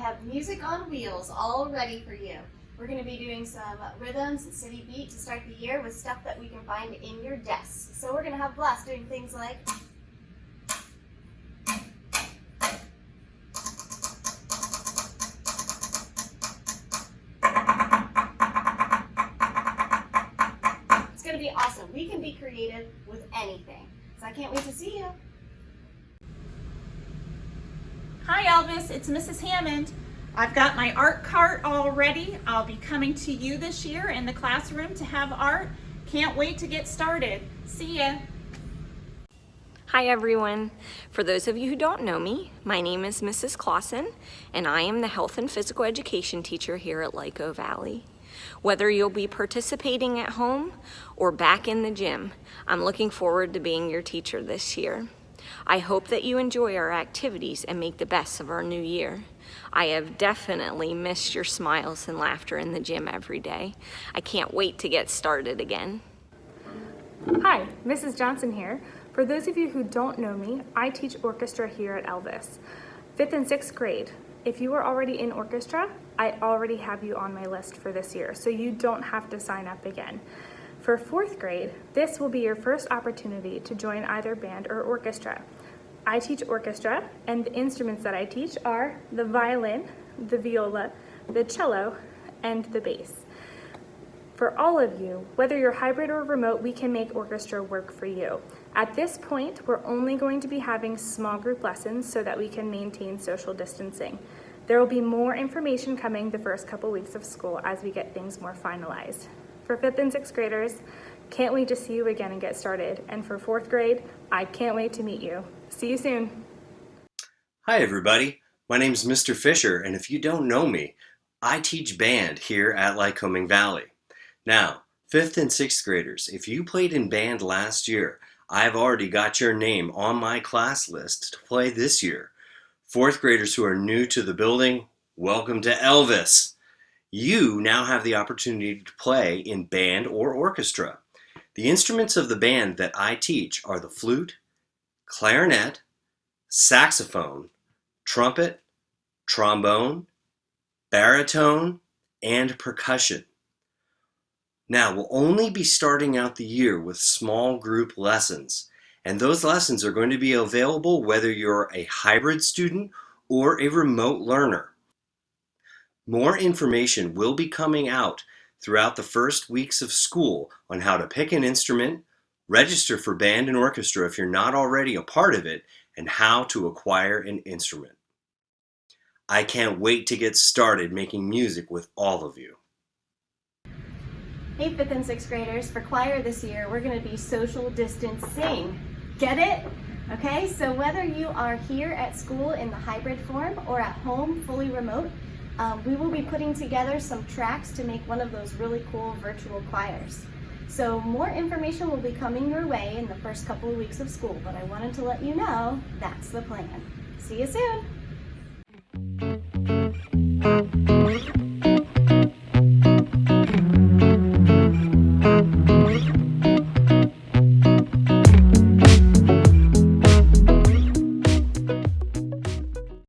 have music on wheels all ready for you. We're going to be doing some rhythms and city beat to start the year with stuff that we can find in your desks. So we're going to have a blast doing things like it's going to be awesome. We can be creative with anything. So I can't wait to see you. Hi Elvis, it's Mrs. Hammond. I've got my art cart all ready. I'll be coming to you this year in the classroom to have art. Can't wait to get started. See ya. Hi everyone. For those of you who don't know me, my name is Mrs. Claussen and I am the health and physical education teacher here at Lyco Valley. Whether you'll be participating at home or back in the gym, I'm looking forward to being your teacher this year. I hope that you enjoy our activities and make the best of our new year. I have definitely missed your smiles and laughter in the gym every day. I can't wait to get started again. Hi, Mrs. Johnson here. For those of you who don't know me, I teach orchestra here at LVIS, 5th and 6th grade. If you are already in orchestra, I already have you on my list for this year, so you don't have to sign up again. For 4th grade, this will be your first opportunity to join either band or orchestra. I teach orchestra, and the instruments that I teach are the violin, the viola, the cello, and the bass. For all of you, whether you're hybrid or remote, we can make orchestra work for you. At this point, we're only going to be having small group lessons so that we can maintain social distancing. There will be more information coming the first couple weeks of school as we get things more finalized. For 5th and 6th graders, can't wait to see you again and get started. And for 4th grade, I can't wait to meet you. See you soon. Hi everybody, my name's Mr. Fisher, and if you don't know me, I teach band here at Lycoming Valley. Now, 5th and 6th graders, if you played in band last year, I've already got your name on my class list to play this year. 4th graders who are new to the building, welcome to LVIS. You now have the opportunity to play in band or orchestra. The instruments of the band that I teach are the flute, clarinet, saxophone, trumpet, trombone, baritone, and percussion. Now, we'll only be starting out the year with small group lessons, and those lessons are going to be available whether you're a hybrid student or a remote learner. More information will be coming out throughout the first weeks of school on how to pick an instrument, register for band and orchestra if you're not already a part of it, and how to acquire an instrument. I can't wait to get started making music with all of you. Hey 5th and 6th graders, for choir this year, we're going to be social distancing. Get it? Okay, so whether you are here at school in the hybrid form or at home fully remote, we will be putting together some tracks to make one of those really cool virtual choirs. So more information will be coming your way in the first couple of weeks of school, but I wanted to let you know that's the plan. See you soon.